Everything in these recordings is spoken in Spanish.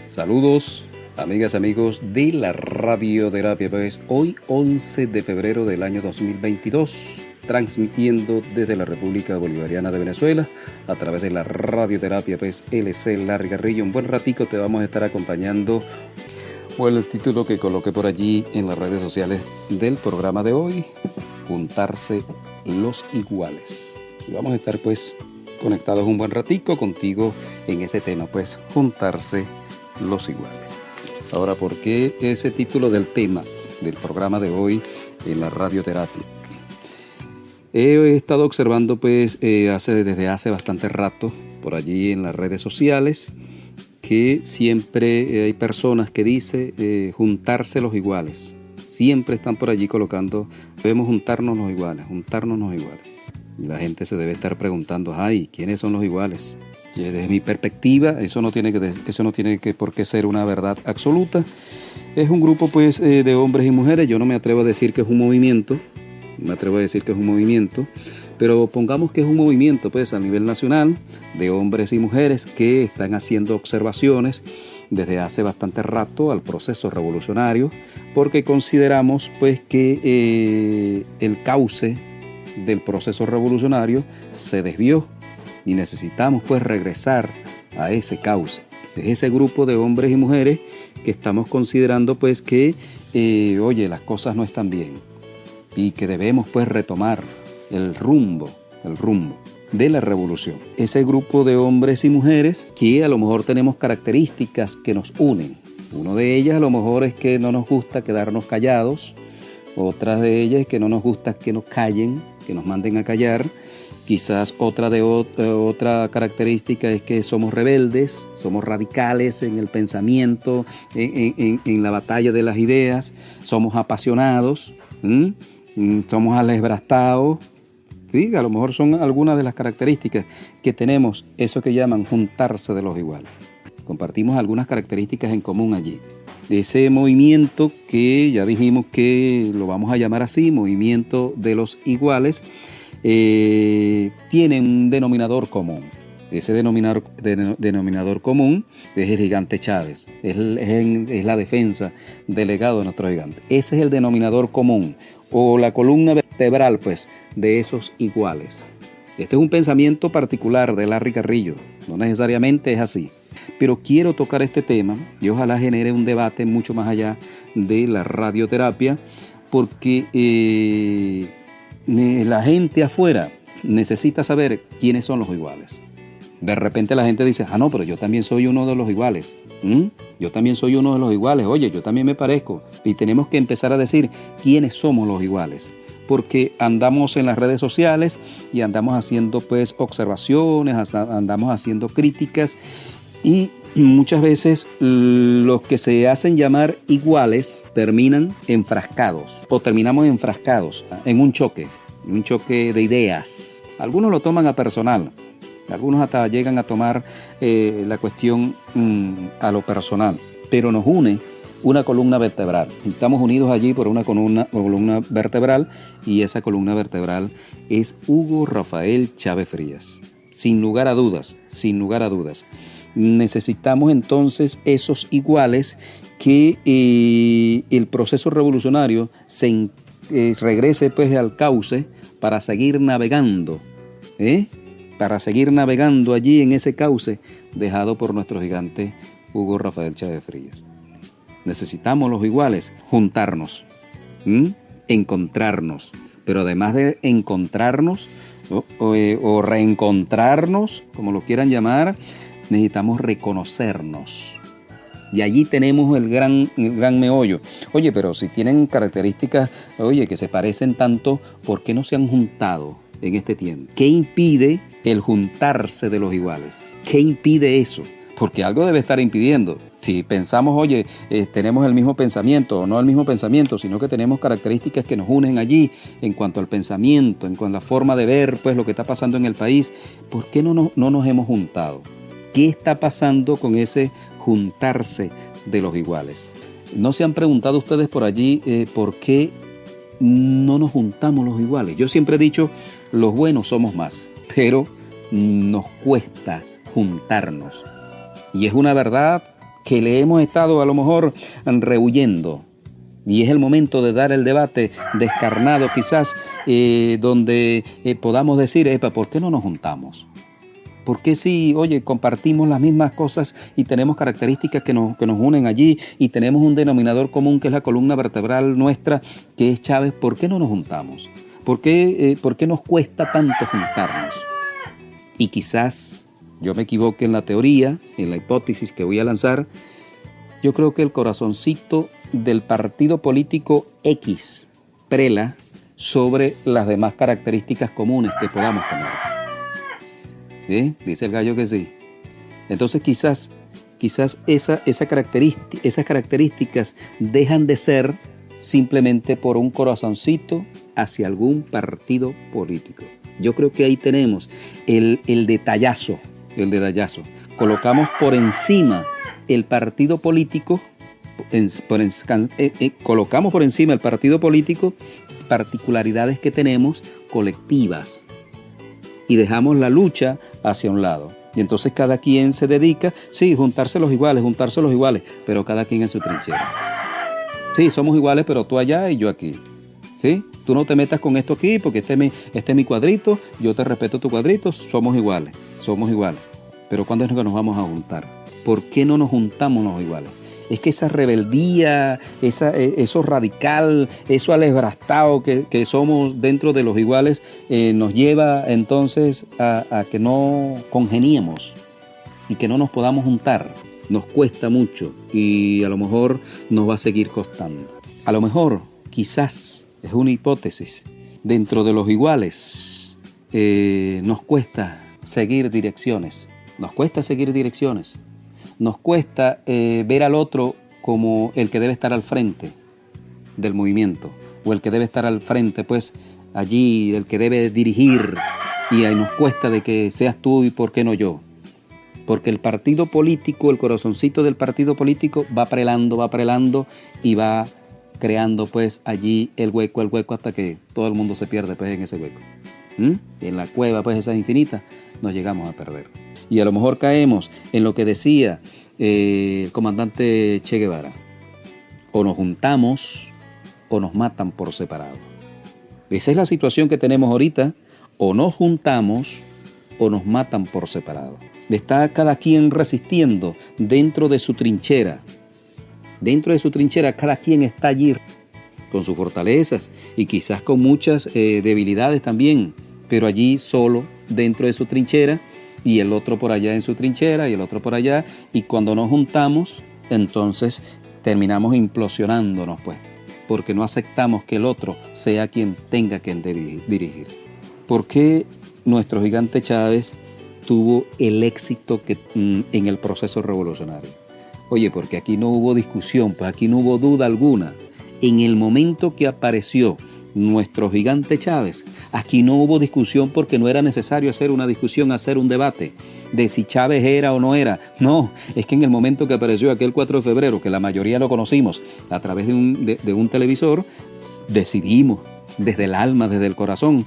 Saludos, amigas, amigos de la radioterapia. Pues hoy 11 de febrero del año 2022, transmitiendo desde la República Bolivariana de Venezuela a través de la radioterapia pues LC Larry Garrillo. Un buen ratico te vamos a estar acompañando. O el título que coloqué por allí en las redes sociales del programa de hoy: juntarse los iguales. Y vamos a estar pues conectados un buen ratico contigo en ese tema, pues juntarse los iguales. Ahora, ¿por qué ese título del tema del programa de hoy en la radioterapia? He estado observando pues desde hace bastante rato por allí en las redes sociales que siempre hay personas que dicen juntarse los iguales. Siempre están por allí colocando, debemos juntarnos los iguales, juntarnos los iguales. Y la gente se debe estar preguntando, ay, ¿quiénes son los iguales? Y desde mi perspectiva, eso no tiene por qué ser una verdad absoluta. Es un grupo pues de hombres y mujeres. Yo no me atrevo a decir que es un movimiento, pero pongamos que es un movimiento pues a nivel nacional de hombres y mujeres que están haciendo observaciones desde hace bastante rato al proceso revolucionario, porque consideramos pues que el cauce del proceso revolucionario se desvió y necesitamos pues regresar a ese cauce. Es ese grupo de hombres y mujeres que estamos considerando pues que las cosas no están bien y que debemos pues retomar el rumbo de la revolución. Ese grupo de hombres y mujeres que a lo mejor tenemos características que nos unen. Una de ellas a lo mejor es que no nos gusta quedarnos callados. Otra de ellas es que no nos gusta que nos callen, que nos manden a callar. Quizás otra característica es que somos rebeldes, somos radicales en el pensamiento, en la batalla de las ideas, somos apasionados, somos alesbrastados. Sí, a lo mejor son algunas de las características que tenemos, eso que llaman juntarse de los iguales. Compartimos algunas características en común allí. De ese movimiento que ya dijimos que lo vamos a llamar así, movimiento de los iguales, tiene un denominador común. Ese denominador común es el gigante Chávez, es la defensa del legado de nuestro gigante. Ese es el denominador común, o la columna vertebral pues, de esos iguales. Este es un pensamiento particular de Larry Garrillo, no necesariamente es así. Pero quiero tocar este tema y ojalá genere un debate mucho más allá de la radioterapia, porque la gente afuera necesita saber quiénes son los iguales. De repente la gente dice, no, pero yo también soy uno de los iguales. Yo también soy uno de los iguales. Oye, yo también me parezco. Y tenemos que empezar a decir quiénes somos los iguales. Porque andamos en las redes sociales y andamos haciendo pues observaciones, andamos haciendo críticas y muchas veces los que se hacen llamar iguales terminamos enfrascados en un choque de ideas. Algunos lo toman a personal, algunos hasta llegan a tomar la cuestión a lo personal, pero nos une una columna vertebral. Estamos unidos allí por una columna vertebral y esa columna vertebral es Hugo Rafael Chávez Frías. Sin lugar a dudas. Necesitamos entonces esos iguales que el proceso revolucionario regrese pues al cauce para seguir navegando, allí en ese cauce dejado por nuestro gigante Hugo Rafael Chávez Frías. Necesitamos los iguales, juntarnos, encontrarnos, pero además de encontrarnos o reencontrarnos, como lo quieran llamar, necesitamos reconocernos. Y allí tenemos el gran meollo. Oye, pero si tienen características, que se parecen tanto, ¿por qué no se han juntado en este tiempo? ¿Qué impide el juntarse de los iguales? ¿Qué impide eso? Porque algo debe estar impidiendo. Si pensamos, tenemos el mismo pensamiento, o no el mismo pensamiento, sino que tenemos características que nos unen allí en cuanto al pensamiento, en cuanto a la forma de ver pues, lo que está pasando en el país, ¿por qué no nos hemos juntado? ¿Qué está pasando con ese juntarse de los iguales? ¿No se han preguntado ustedes por allí por qué no nos juntamos los iguales? Yo siempre he dicho, los buenos somos más, pero nos cuesta juntarnos. Y es una verdad que le hemos estado a lo mejor rehuyendo. Y es el momento de dar el debate descarnado quizás, donde podamos decir, epa, ¿por qué no nos juntamos? ¿Por qué si, oye, compartimos las mismas cosas y tenemos características que nos unen allí y tenemos un denominador común que es la columna vertebral nuestra, que es Chávez? ¿Por qué no nos juntamos? ¿Por qué nos cuesta tanto juntarnos? Y quizás yo me equivoque en la teoría, en la hipótesis que voy a lanzar. Yo creo que el corazoncito del partido político X prela sobre las demás características comunes que podamos tener. ¿Sí? Dice el gallo que sí. Entonces quizás esas características dejan de ser simplemente por un corazoncito hacia algún partido político. Yo creo que ahí tenemos el detallazo. Colocamos por encima el partido político, colocamos por encima el partido político particularidades que tenemos colectivas y dejamos la lucha hacia un lado. Y entonces cada quien se dedica, sí, juntarse los iguales, pero cada quien en su trinchera. Sí, somos iguales, pero tú allá y yo aquí. ¿Sí? Tú no te metas con esto aquí porque este es mi cuadrito, yo te respeto tu cuadrito, somos iguales. Pero ¿cuándo es que nos vamos a juntar? ¿Por qué no nos juntamos los iguales? Es que esa rebeldía, eso radical, eso alebrastado que somos dentro de los iguales, nos lleva entonces a que no congeniemos y que no nos podamos juntar. Nos cuesta mucho y a lo mejor nos va a seguir costando. A lo mejor, quizás, es una hipótesis, dentro de los iguales nos cuesta seguir direcciones. Nos cuesta ver al otro como el que debe estar al frente del movimiento, o el que debe estar al frente, pues, allí, el que debe dirigir, y ahí nos cuesta de que seas tú y por qué no yo. Porque el partido político, el corazoncito del partido político va prelando y va creando, pues, allí el hueco hasta que todo el mundo se pierde, pues, en ese hueco. Y en la cueva, pues, esa infinita, nos llegamos a perder. Y a lo mejor caemos en lo que decía el comandante Che Guevara. O nos juntamos o nos matan por separado. Esa es la situación que tenemos ahorita. O nos juntamos o nos matan por separado. Está cada quien resistiendo dentro de su trinchera. Cada quien está allí con sus fortalezas y quizás con muchas debilidades también, pero allí solo dentro de su trinchera, y el otro por allá en su trinchera y el otro por allá, y cuando nos juntamos, entonces terminamos implosionándonos, pues, porque no aceptamos que el otro sea quien tenga que dirigir. ¿Por qué nuestro gigante Chávez tuvo el éxito en el proceso revolucionario? Oye, porque aquí no hubo discusión, pues aquí no hubo duda alguna. En el momento que apareció nuestro gigante Chávez, aquí no hubo discusión, porque no era necesario hacer una discusión, hacer un debate de si Chávez era o no era. No, es que en el momento que apareció aquel 4 de febrero, que la mayoría lo conocimos a través de un televisor, decidimos desde el alma, desde el corazón,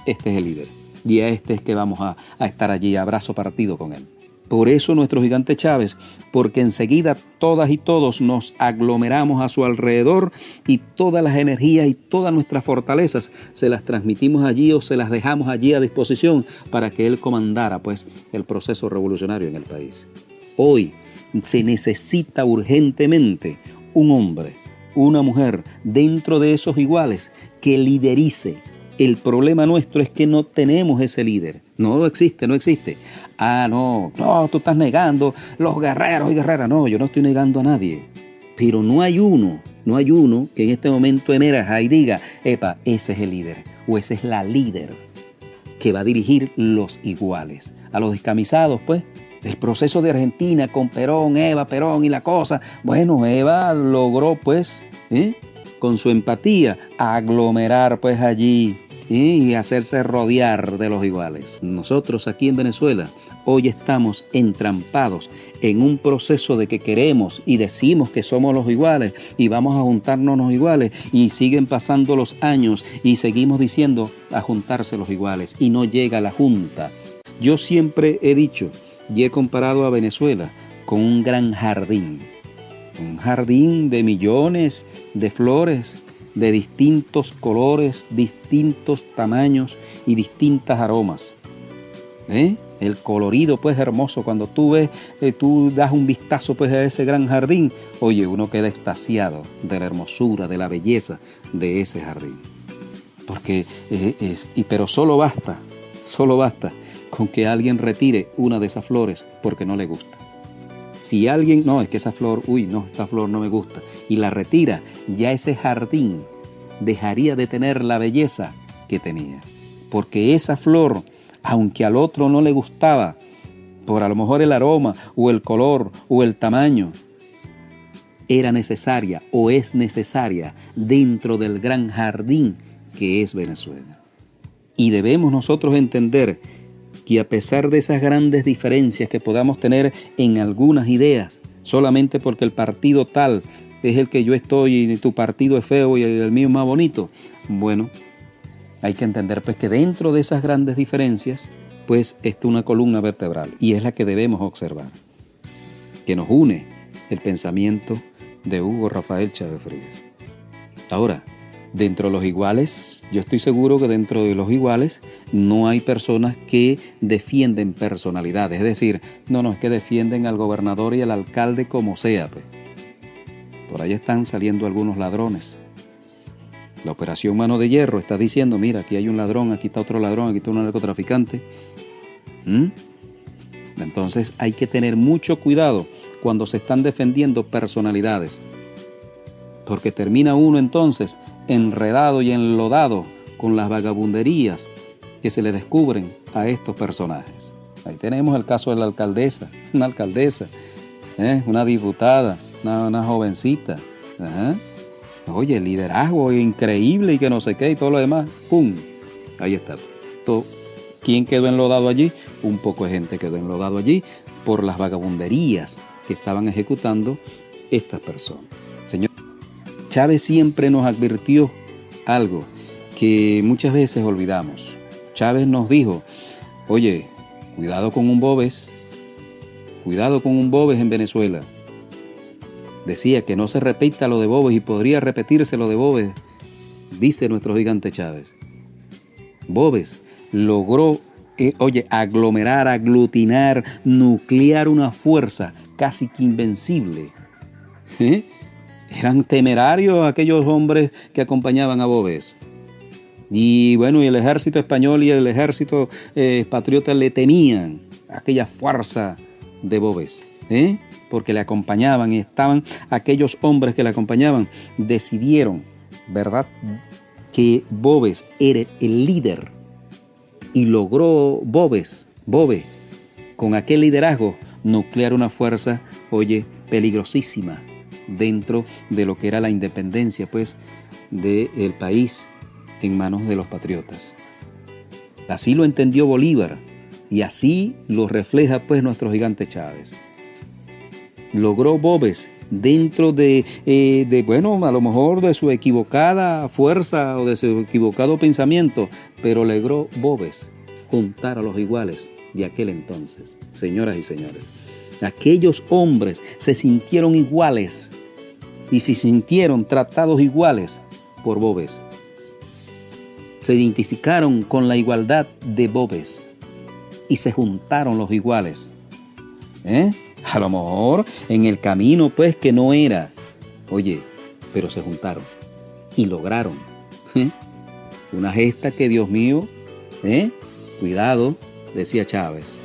este es el líder. Y a este es que vamos a estar allí a brazo partido con él. Por eso nuestro gigante Chávez, porque enseguida todas y todos nos aglomeramos a su alrededor y todas las energías y todas nuestras fortalezas se las transmitimos allí o se las dejamos allí a disposición para que él comandara, pues, el proceso revolucionario en el país. Hoy se necesita urgentemente un hombre, una mujer dentro de esos iguales que liderice. El problema nuestro es que no tenemos ese líder. No existe. No, tú estás negando los guerreros y guerreras. No, yo no estoy negando a nadie. Pero no hay uno que en este momento emerja y diga, epa, ese es el líder o esa es la líder que va a dirigir los iguales. A los descamisados, pues, el proceso de Argentina con Perón, Eva Perón y la cosa. Bueno, Eva logró, pues, con su empatía, aglomerar, pues, allí y hacerse rodear de los iguales. Nosotros aquí en Venezuela hoy estamos entrampados en un proceso de que queremos y decimos que somos los iguales y vamos a juntarnos los iguales, y siguen pasando los años y seguimos diciendo a juntarse los iguales y no llega la junta. Yo siempre he dicho y he comparado a Venezuela con un gran jardín. Un jardín de millones de flores, de distintos colores, distintos tamaños y distintas aromas. El colorido pues hermoso, cuando tú ves, tú das un vistazo pues a ese gran jardín, oye, uno queda extasiado de la hermosura, de la belleza de ese jardín. Porque pero solo basta con que alguien retire una de esas flores porque no le gusta. Si alguien, no, es que esa flor, esta flor no me gusta, y la retira, ya ese jardín dejaría de tener la belleza que tenía. Porque esa flor, aunque al otro no le gustaba, por a lo mejor el aroma o el color o el tamaño, era necesaria o es necesaria dentro del gran jardín que es Venezuela. Y debemos nosotros entender que a pesar de esas grandes diferencias que podamos tener en algunas ideas, solamente porque el partido tal es el que yo estoy y tu partido es feo y el mío es más bonito, bueno, hay que entender pues que dentro de esas grandes diferencias pues está una columna vertebral y es la que debemos observar, que nos une el pensamiento de Hugo Rafael Chávez Frías. Ahora, dentro de los iguales, yo estoy seguro que dentro de los iguales no hay personas que defienden personalidades. Es decir, no, es que defienden al gobernador y al alcalde como sea. Pues. Por ahí están saliendo algunos ladrones. La operación Mano de Hierro está diciendo, mira, aquí hay un ladrón, aquí está otro ladrón, aquí está un narcotraficante. Entonces hay que tener mucho cuidado cuando se están defendiendo personalidades. Porque termina uno entonces enredado y enlodado con las vagabunderías que se le descubren a estos personajes. Ahí tenemos el caso de la alcaldesa, una diputada, una jovencita. Oye, liderazgo increíble y que no sé qué y todo lo demás. ¡Pum! Ahí está. ¿Quién quedó enlodado allí? Un poco de gente quedó enlodado allí por las vagabunderías que estaban ejecutando estas personas. Señor Chávez siempre nos advirtió algo que muchas veces olvidamos. Chávez nos dijo, oye, cuidado con un Boves en Venezuela. Decía que no se repita lo de Boves y podría repetirse lo de Boves, dice nuestro gigante Chávez. Boves logró, aglomerar, aglutinar, nuclear una fuerza casi que invencible. Eran temerarios aquellos hombres que acompañaban a Boves. Y bueno, y el ejército español y el ejército patriota le temían aquella fuerza de Boves, porque le acompañaban y estaban aquellos hombres que le acompañaban, decidieron, ¿verdad?, que Boves era el líder y logró Boves, con aquel liderazgo, nuclear una fuerza, peligrosísima dentro de lo que era la independencia, pues, del país en manos de los patriotas. Así lo entendió Bolívar y así lo refleja, pues, nuestro gigante Chávez. Logró Boves dentro de a lo mejor de su equivocada fuerza o de su equivocado pensamiento, pero logró Boves juntar a los iguales de aquel entonces. Señoras y señores, aquellos hombres se sintieron iguales y se sintieron tratados iguales por Boves. Se identificaron con la igualdad de Boves y se juntaron los iguales. A lo mejor en el camino, pues, que no era. Pero se juntaron y lograron. Una gesta que, Dios mío, cuidado, decía Chávez.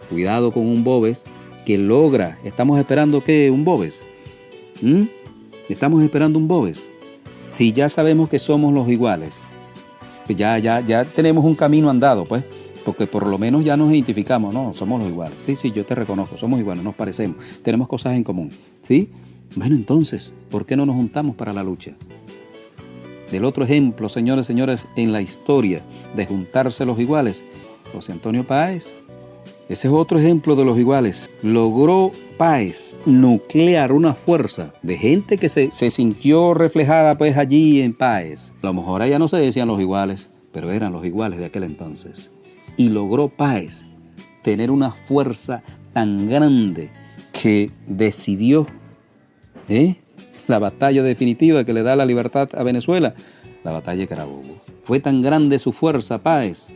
Cuidado con un Boves que logra. Estamos esperando que un Boves. Estamos esperando un Boves. Si ya sabemos que somos los iguales, pues ya tenemos un camino andado, pues. Porque por lo menos ya nos identificamos, ¿no? Somos los iguales. Sí, yo te reconozco, somos iguales, nos parecemos, tenemos cosas en común, ¿sí? Bueno, entonces, ¿por qué no nos juntamos para la lucha? El otro ejemplo, señores, en la historia de juntarse los iguales, José Antonio Páez. Ese es otro ejemplo de los iguales. Logró Páez nuclear una fuerza de gente que se sintió reflejada, pues, allí en Páez. A lo mejor allá no se decían los iguales, pero eran los iguales de aquel entonces. Y logró Páez tener una fuerza tan grande que decidió la batalla definitiva que le da la libertad a Venezuela, la batalla de Carabobo. Fue tan grande su fuerza, Páez,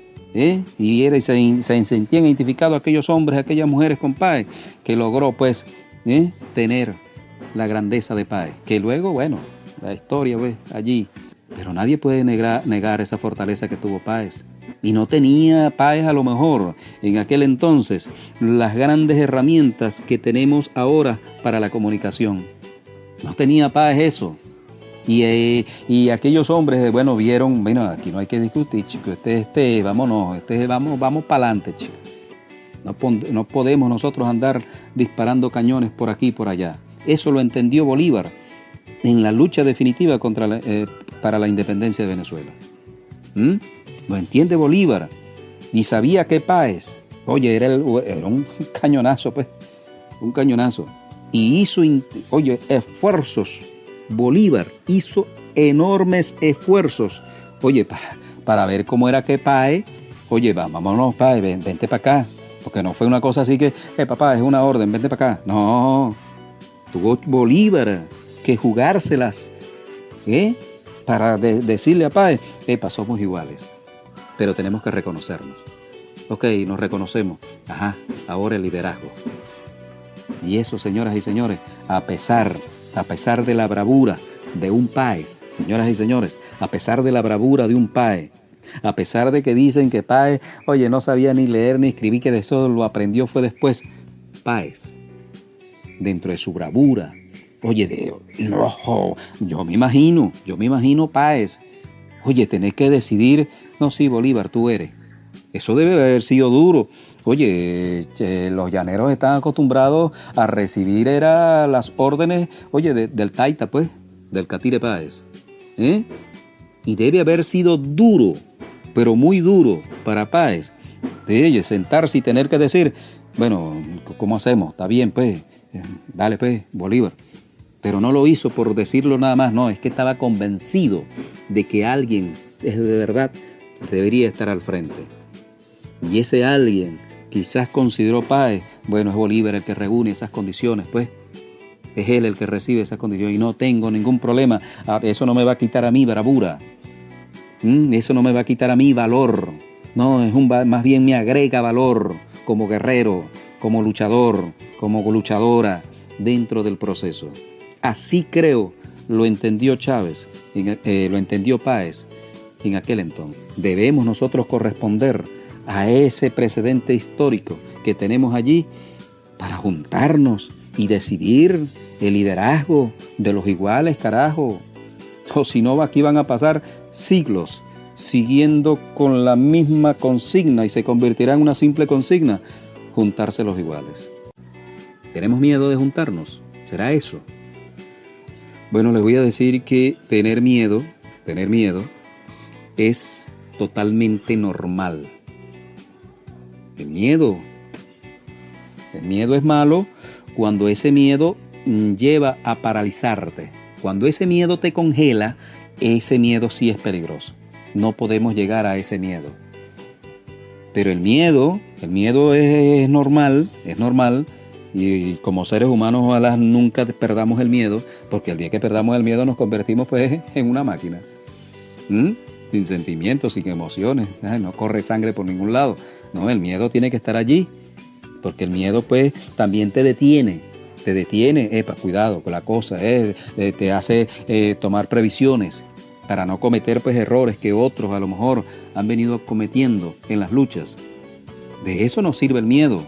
y se sentían identificados aquellos hombres, aquellas mujeres con Páez, que logró pues tener la grandeza de Páez, que luego, bueno, la historia pues allí, pero nadie puede negar esa fortaleza que tuvo Páez. Y no tenía Páez a lo mejor en aquel entonces las grandes herramientas que tenemos ahora para la comunicación. No tenía Páez eso. Y aquellos hombres, bueno, vieron, bueno, aquí no hay que discutir, chicos, vámonos, vamos para adelante, chicos. No podemos nosotros andar disparando cañones por aquí y por allá. Eso lo entendió Bolívar en la lucha definitiva para la independencia de Venezuela. Lo entiende Bolívar y sabía que Páez, oye, era un cañonazo, pues, un cañonazo. Y hizo, esfuerzos. Bolívar hizo enormes esfuerzos, oye, para ver cómo era que Páez, oye, vámonos, Páez, vente para acá, porque no fue una cosa así que, papá, es una orden, vente para acá. No, tuvo Bolívar que jugárselas, para decirle a Páez, somos iguales, pero tenemos que reconocernos. Ok, nos reconocemos, ahora el liderazgo. Y eso, señoras y señores, a pesar de la bravura de un Páez, señoras y señores, a pesar de la bravura de un Páez, a pesar de que dicen que Páez, oye, no sabía ni leer ni escribir, que de eso lo aprendió fue después, Páez, dentro de su bravura, oye, yo me imagino Páez, oye, tenés que decidir, no, sí, Bolívar, tú eres, eso debe haber sido duro. Oye, los llaneros están acostumbrados a recibir las órdenes, oye, del taita, pues, del Catire Páez. Y debe haber sido duro, pero muy duro para Páez, de sentarse y tener que decir, bueno, ¿cómo hacemos? Está bien, pues, dale, pues, Bolívar. Pero no lo hizo por decirlo nada más, no, es que estaba convencido de que alguien de verdad debería estar al frente. Y ese alguien quizás consideró Páez, bueno, es Bolívar el que reúne esas condiciones, pues, es él el que recibe esas condiciones y no tengo ningún problema, eso no me va a quitar a mí bravura, eso no me va a quitar a mí valor, no, más bien me agrega valor como guerrero, como luchador, como luchadora dentro del proceso. Así creo lo entendió Chávez, lo entendió Páez en aquel entonces. Debemos nosotros corresponder a ese precedente histórico que tenemos allí para juntarnos y decidir el liderazgo de los iguales, carajo. O si no, aquí van a pasar siglos siguiendo con la misma consigna y se convertirá en una simple consigna, juntarse los iguales. ¿Tenemos miedo de juntarnos? ¿Será eso? Bueno, les voy a decir que tener miedo es totalmente normal. El miedo es malo cuando ese miedo lleva a paralizarte. Cuando ese miedo te congela, ese miedo sí es peligroso. No podemos llegar a ese miedo. Pero el miedo es normal, y como seres humanos ojalá nunca perdamos el miedo, porque el día que perdamos el miedo nos convertimos pues en una máquina. Sin sentimientos, sin emociones, no corre sangre por ningún lado. No, el miedo tiene que estar allí, porque el miedo pues también te detiene, cuidado con la cosa, te hace tomar previsiones para no cometer pues errores que otros a lo mejor han venido cometiendo en las luchas. De eso nos sirve el miedo.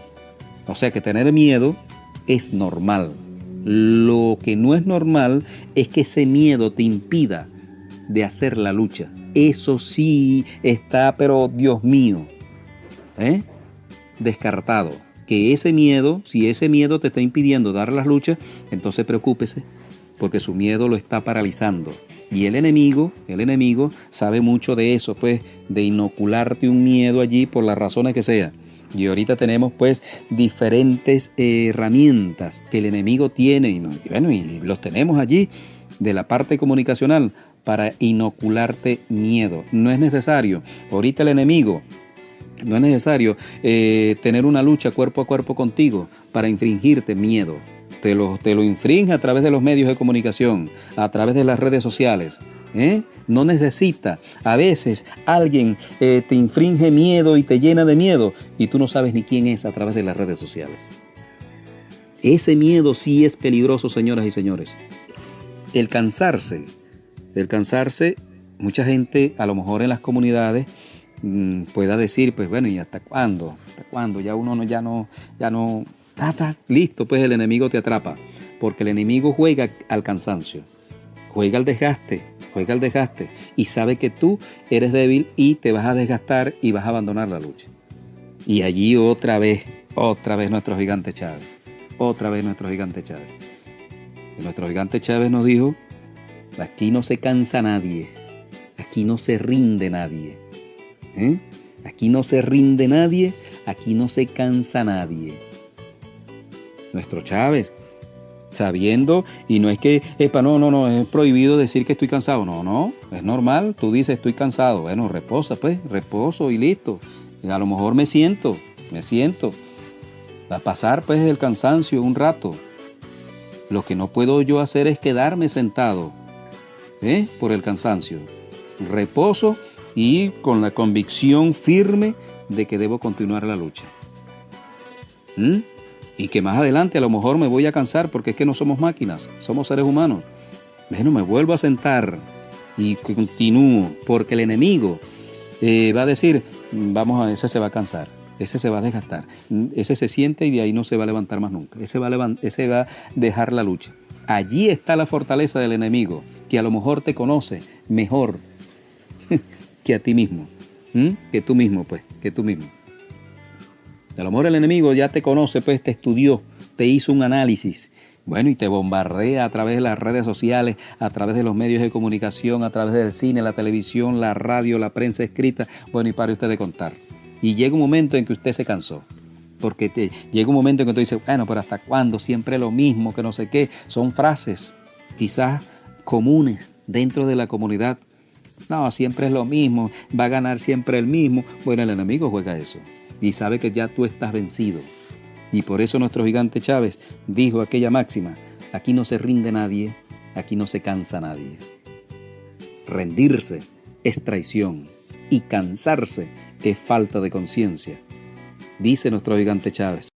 O sea que tener miedo es normal. Lo que no es normal es que ese miedo te impida de hacer la lucha. Eso sí está, pero Dios mío, descartado. Que ese miedo, si ese miedo te está impidiendo dar las luchas, entonces preocúpese, porque su miedo lo está paralizando. Y el enemigo sabe mucho de eso, pues, de inocularte un miedo allí por las razones que sea. Y ahorita tenemos pues diferentes herramientas que el enemigo tiene y los tenemos allí de la parte comunicacional para inocularte miedo. No es necesario. Ahorita el enemigo No es necesario tener una lucha cuerpo a cuerpo contigo para infringirte miedo. Te lo infringe a través de los medios de comunicación, a través de las redes sociales. No necesita. A veces alguien te infringe miedo y te llena de miedo y tú no sabes ni quién es a través de las redes sociales. Ese miedo sí es peligroso, señoras y señores. El cansarse, mucha gente a lo mejor en las comunidades pueda decir, pues bueno, ¿y hasta cuándo? ¿Hasta cuándo? Ya uno ya no, está listo, pues el enemigo te atrapa, porque el enemigo juega al cansancio, juega al desgaste, y sabe que tú eres débil y te vas a desgastar y vas a abandonar la lucha. Y allí otra vez nuestro gigante Chávez, Y nuestro gigante Chávez nos dijo, aquí no se cansa nadie, aquí no se rinde nadie. Aquí no se rinde nadie, aquí no se cansa nadie. Nuestro Chávez, sabiendo, y no es que, no, es prohibido decir que estoy cansado, no, es normal, tú dices estoy cansado, bueno, reposo y listo. A lo mejor me siento, va a pasar pues el cansancio un rato. Lo que no puedo yo hacer es quedarme sentado, por el cansancio. Reposo y con la convicción firme de que debo continuar la lucha. Y que más adelante a lo mejor me voy a cansar porque es que no somos máquinas, somos seres humanos. Bueno, me vuelvo a sentar y continúo porque el enemigo va a decir, ese se va a cansar, ese se va a desgastar, ese se siente y de ahí no se va a levantar más nunca, ese va a dejar la lucha. Allí está la fortaleza del enemigo, que a lo mejor te conoce mejor que a ti mismo, que tú mismo. A lo mejor el enemigo ya te conoce, pues te estudió, te hizo un análisis, bueno, y te bombardea a través de las redes sociales, a través de los medios de comunicación, a través del cine, la televisión, la radio, la prensa escrita, bueno, y pare usted de contar. Y llega un momento en que usted se cansó, porque llega un momento en que usted dice, bueno, pero ¿hasta cuándo? Siempre lo mismo, que no sé qué. Son frases quizás comunes dentro de la comunidad. No, siempre es lo mismo, va a ganar siempre el mismo. Bueno, el enemigo juega eso y sabe que ya tú estás vencido. Y por eso nuestro gigante Chávez dijo aquella máxima, aquí no se rinde nadie, aquí no se cansa nadie. Rendirse es traición y cansarse es falta de conciencia, dice nuestro gigante Chávez.